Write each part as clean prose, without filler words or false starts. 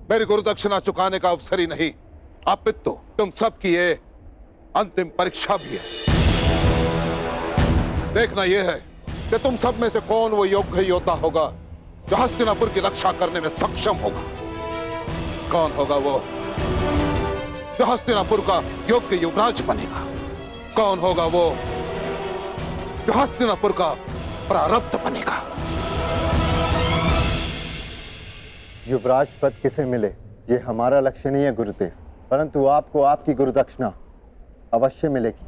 मेरी गुरुदक्षिणा चुकाने का अवसर ही नहीं, अपितु तुम सबकी ये अंतिम परीक्षा भी है। देखना यह है कि तुम सब में से कौन वो योग्य योद्धा होगा जो हस्तिनापुर की रक्षा करने में सक्षम होगा। कौन होगा वो जो हस्तिनापुर का योग्य युवराज बनेगा। कौन होगा वो जो हस्तिनापुर का प्रारब्ध बनेगा। युवराज पद किसे मिले ये हमारा लक्ष्य नहीं है गुरुदेव, परंतु आपको आपकी गुरुदक्षिणा अवश्य मिलेगी।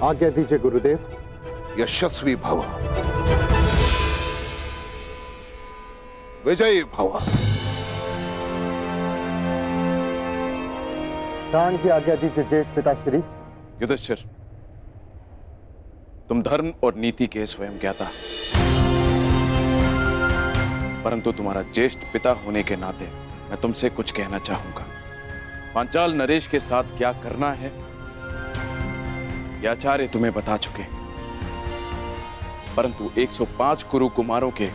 आज्ञा दीजिए गुरुदेव। यशस्वी भव, विजयी भव। प्राण की आज्ञा दीजिए ज्येष्ठ पिताश्री। युधिष्ठिर, तुम धर्म और नीति के स्वयं ज्ञाता, परंतु तुम्हारा ज्येष्ठ पिता होने के नाते मैं तुमसे कुछ कहना चाहूंगा। पांचाल नरेश के साथ क्या करना है ये आचार्य तुम्हें बता चुके, परंतु 105 कुरु कुमारों के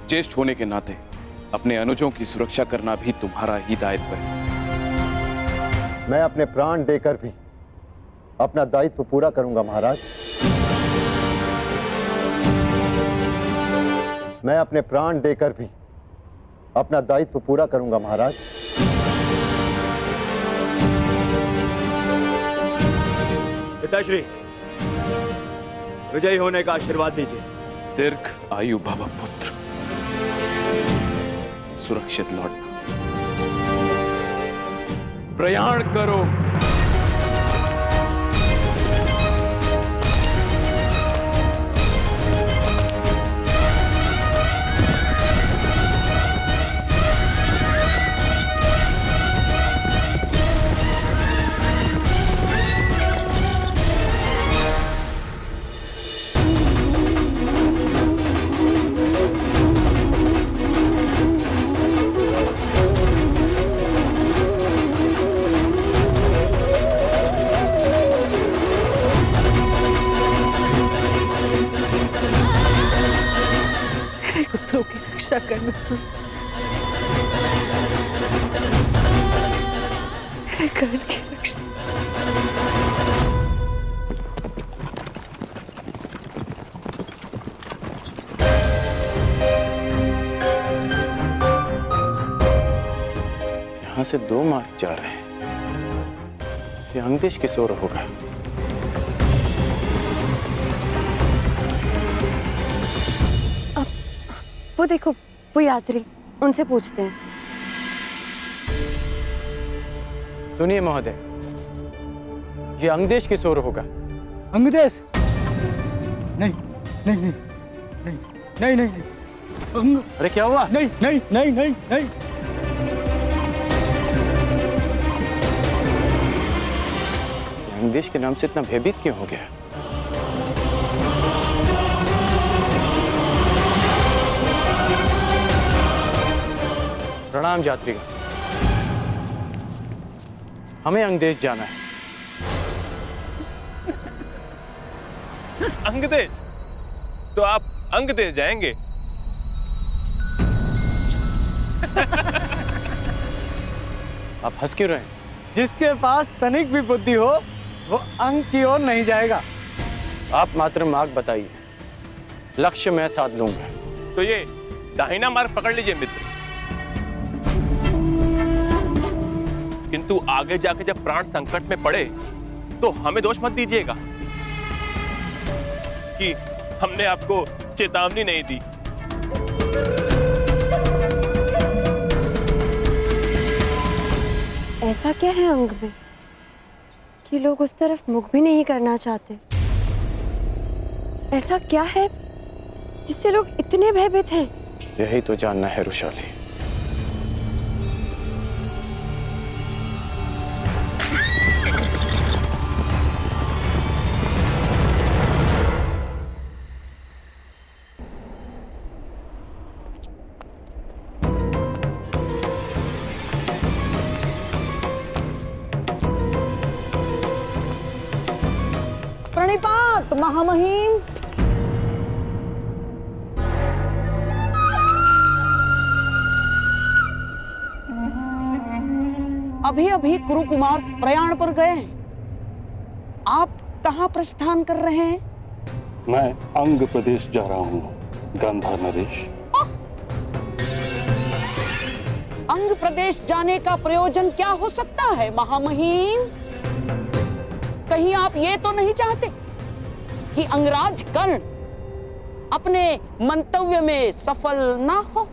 ज्येष्ठ होने के नाते अपने अनुजों की सुरक्षा करना भी तुम्हारा ही दायित्व है। मैं अपने प्राण देकर भी अपना दायित्व पूरा करूंगा महाराज। मैं अपने प्राण देकर भी अपना दायित्व पूरा करूंगा महाराज। पिताश्री, विजयी होने का आशीर्वाद दीजिए। दीर्घ आयु भव पुत्र, सुरक्षित लौटना। प्रयाण करो। पुत्रों की रक्षा करना, मेरे कर्ण की रक्षा। यहां से 2 मार्ग जा रहे हैं। ये अंगदेश किस ओर होगा? वो देखो, वो यात्री, उनसे पूछते हैं। सुनिए महोदय, ये अंगदेश किस ओर होगा? अंगदेश? नहीं नहीं नहीं नहीं नहीं नहीं नहीं। अरे क्या हुआ? नहीं नहीं नहीं नहीं नहीं। अंगदेश के नाम से इतना भयभीत क्यों हो गया? प्रणाम यात्रीगण, हमें अंगदेश जाना है। अंगदेश? तो आप अंगदेश जाएंगे? आप हंस क्यों रहे हैं? जिसके पास तनिक भी बुद्धि हो वो अंग की ओर नहीं जाएगा। आप मात्र मार्ग बताइए, लक्ष्य मैं साध लूंगा। तो ये दाहिना मार्ग पकड़ लीजिए मित्र, किंतु आगे जाके जब प्राण संकट में पड़े तो हमें दोष मत दीजिएगा कि हमने आपको चेतावनी नहीं दी। ऐसा क्या है अंग में कि लोग उस तरफ मुख भी नहीं करना चाहते? ऐसा क्या है जिससे लोग इतने भयभीत हैं? यही तो जानना है रुशाली। प्रणिपात महामहिम। अभी अभी कुरु कुमार प्रयाण पर गए हैं। आप कहाँ प्रस्थान कर रहे हैं? मैं अंग प्रदेश जा रहा हूँ गांधार नरेश। अंग प्रदेश जाने का प्रयोजन क्या हो सकता है महामहिम? कहीं आप ये तो नहीं चाहते कि अंगराज कर्ण अपने मंतव्य में सफल ना हो?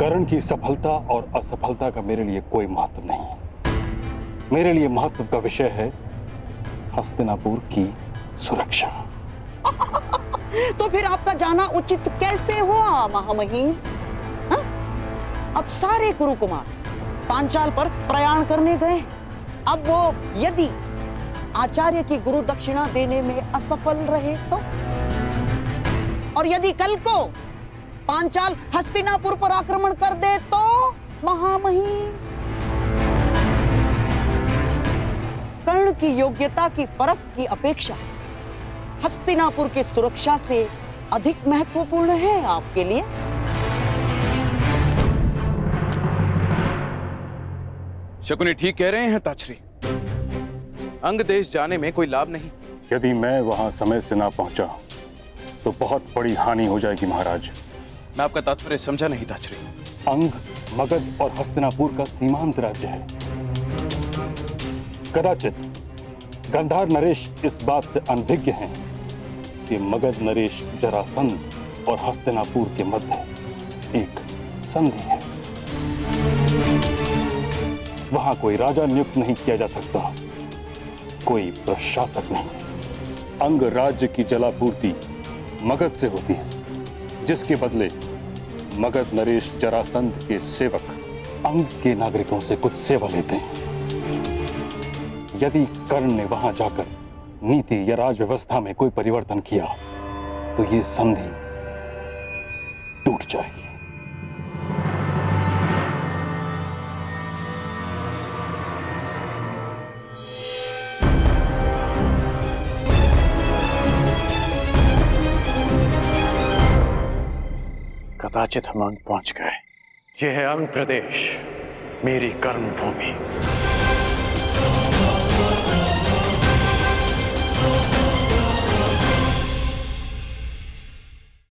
कर्ण की सफलता और असफलता का मेरे लिए कोई महत्व नहीं। मेरे लिए महत्व का विषय है हस्तिनापुर की सुरक्षा। तो फिर आपका जाना उचित कैसे हुआ महामहिम? हाँ? अब सारे कुरु कुमार पांचाल पर प्रयाण करने गए। अब वो यदि आचार्य की गुरु दक्षिणा देने में असफल रहे तो, और यदि कल को पांचाल हस्तिनापुर पर आक्रमण कर दे तो महामहिम? कर्ण की योग्यता की परख की अपेक्षा हस्तिनापुर की सुरक्षा से अधिक महत्वपूर्ण है आपके लिए? शकुनी ठीक कह रहे हैं ताचरी। अंग देश जाने में कोई लाभ नहीं। यदि मैं वहां समय से ना पहुंचा तो बहुत बड़ी हानि हो जाएगी महाराज। मैं आपका तात्पर्य समझा नहीं ताचरी। अंग, मगध और हस्तिनापुर का सीमांत राज्य है। कदाचित गांधार नरेश इस बात से अनभिज्ञ हैं कि मगध नरेश जरासंध और हस्तिनापुर के मध्य एक संधि है। वहां कोई राजा नियुक्त नहीं किया जा सकता, कोई प्रशासक नहीं। अंग राज्य की जलापूर्ति मगध से होती है, जिसके बदले मगध नरेश जरासंध के सेवक अंग के नागरिकों से कुछ सेवा लेते हैं। यदि कर्ण ने वहां जाकर नीति या राज व्यवस्था में कोई परिवर्तन किया तो ये संधि टूट जाएगी। कदाचित हम अंग पहुंच गए। यह है अंग प्रदेश, मेरी कर्म भूमि।